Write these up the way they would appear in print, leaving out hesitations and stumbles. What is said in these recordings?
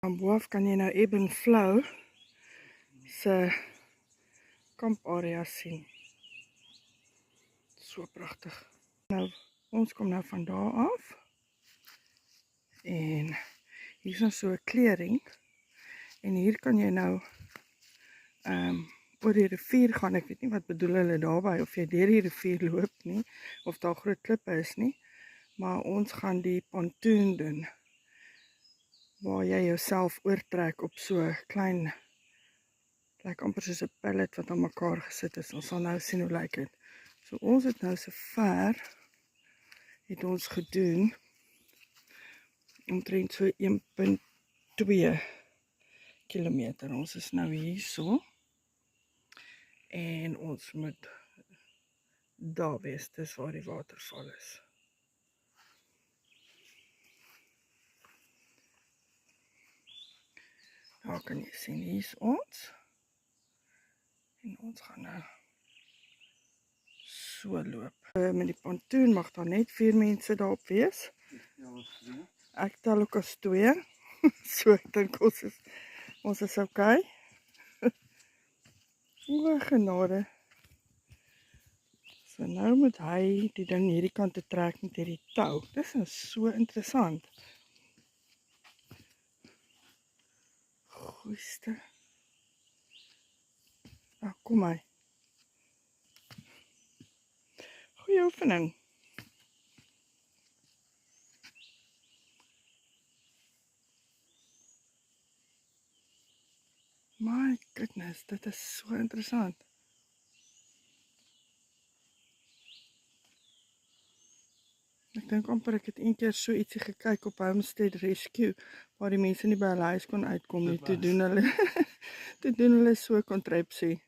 Van boaf kan jy nou Ebb and Flow se kamparea sien. So pragtig. Nou, ons kom nou van daar af. En hier is nou so 'n klering. En hier kan jy nou oor die rivier gaan. Ek weet nie wat bedoel hulle daarby, of jy deur die rivier loop nie, of daar groot klippe is nie. Maar ons gaan die pontoon doen, waar jy jouself oortrek op so klein, lyk amper soos 'n pallet wat aan mekaar gesit is. Ons sal nou sien hoe lyk dit. So ons het nou so ver, het ons gedoen, omtrent so 1,2 kilometer. Ons is nou hierso, en ons moet daar wees, dis waar die waterval is. Daar kan jy sien, hier is ons. En ons gaan nou so loop. Met die pontoon mag daar net 4 mense daarop wees. Ek tel ook as 2. So ek dink ons is okay. O, genade. So nou moet hy die ding hierdie kant te trek met hierdie tou. Dis nou so interessant. Goeiste. Nou, kom hy. Goeie oefening. My goodness, dit is so interessant. Ek dink amper ek het een keer so ietsie gekyk op Homestead Rescue, waar die mense nie by hulle huis kon uitkom nie. Toe doen hulle so kontrepsie.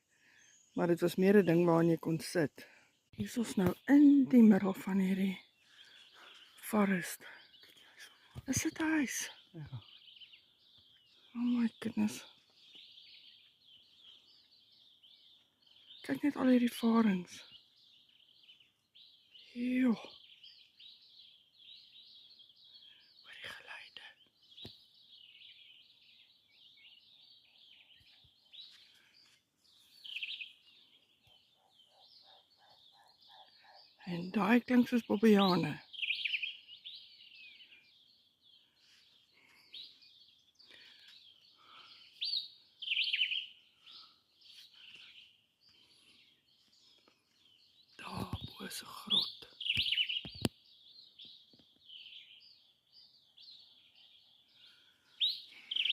Maar dit was meer 'n ding waarin jy kon sit. Hier is ons nou in die middel van hierdie forest. Is dit 'n huis? Ja. Oh my goodness. Kyk net al hierdie varings. Joh. Hoor die geluide. En daai klink soos bobbejane. Daar bo is 'n grot.